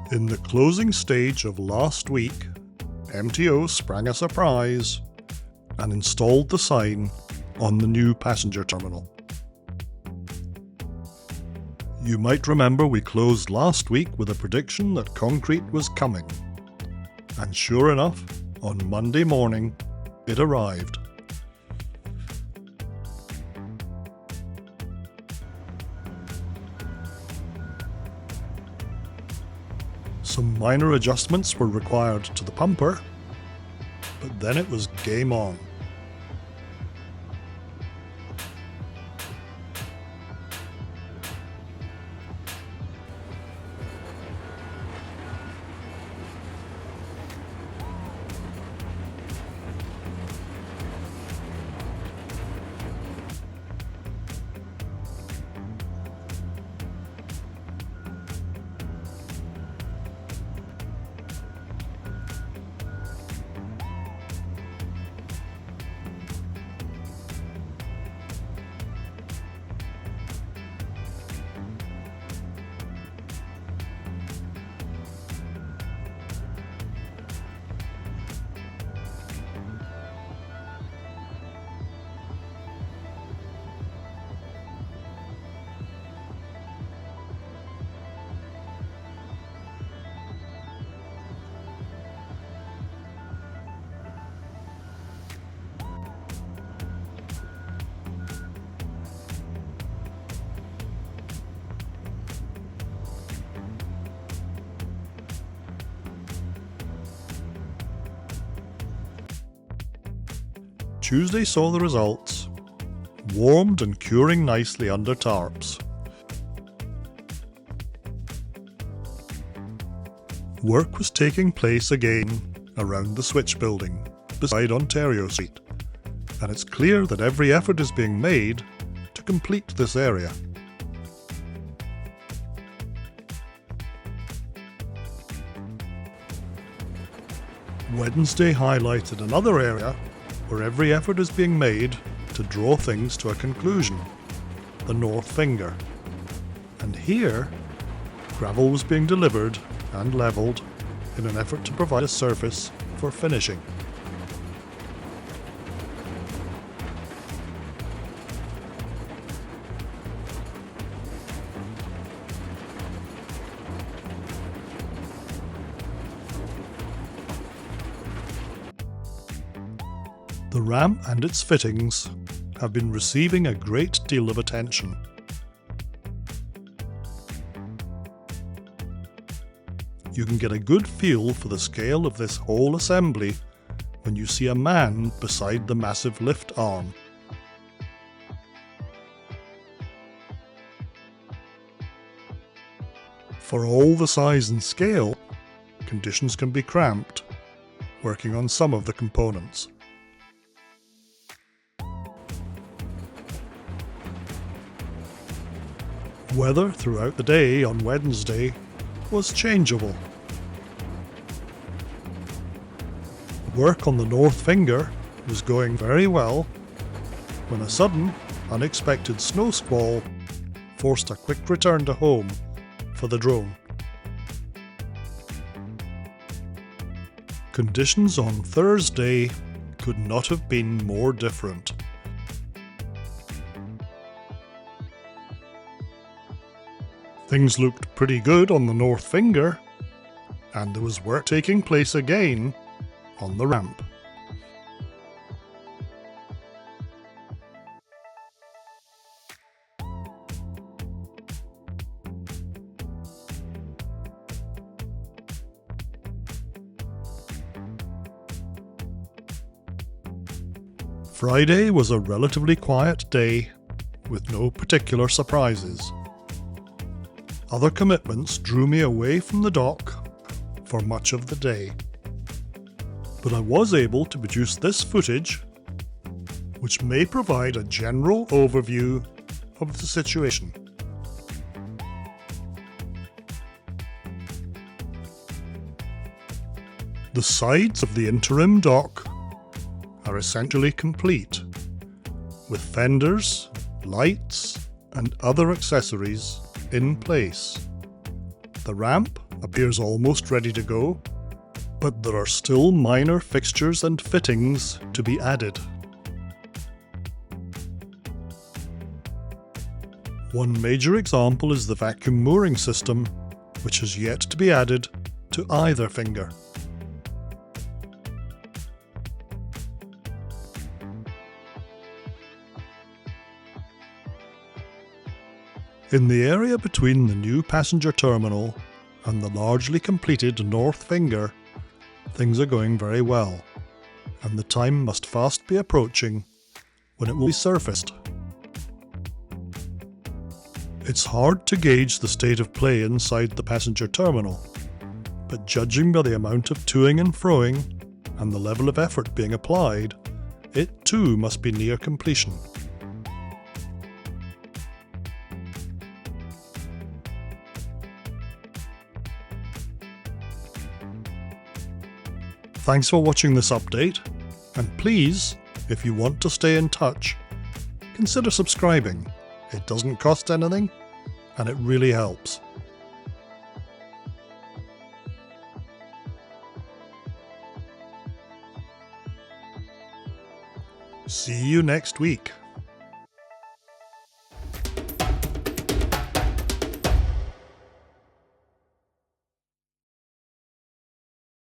In the closing stage of last week, MTO sprang a surprise and installed the sign on the new passenger terminal. You might remember we closed last week with a prediction that concrete was coming. And sure enough, on Monday morning, it arrived. Some minor adjustments were required to the pumper, but then it was game on. Tuesday saw the results, warmed and curing nicely under tarps. Work was taking place again around the switch building beside Ontario Street, and it's clear that every effort is being made to complete this area. Wednesday highlighted another area where every effort is being made to draw things to a conclusion, the north finger. And here, gravel was being delivered and levelled in an effort to provide a surface for finishing. The ramp and its fittings have been receiving a great deal of attention. You can get a good feel for the scale of this whole assembly when you see a man beside the massive lift arm. For all the size and scale, conditions can be cramped working on some of the components. Weather throughout the day on Wednesday was changeable. Work on the north finger was going very well when a sudden, unexpected snow squall forced a quick return to home for the drone. Conditions on Thursday could not have been more different. Things looked pretty good on the north finger, and there was work taking place again on the ramp. Friday was a relatively quiet day with no particular surprises. Other commitments drew me away from the dock for much of the day. But I was able to produce this footage, which may provide a general overview of the situation. The sides of the interim dock are essentially complete, with fenders, lights, and other accessories in place. The ramp appears almost ready to go, but there are still minor fixtures and fittings to be added. One major example is the vacuum mooring system, which has yet to be added to either finger. In the area between the new passenger terminal and the largely completed north finger, things are going very well, and the time must fast be approaching when it will be surfaced. It's hard to gauge the state of play inside the passenger terminal, but judging by the amount of toing and froing and the level of effort being applied, it too must be near completion. Thanks for watching this update, and please, if you want to stay in touch, consider subscribing. It doesn't cost anything, and it really helps. See you next week.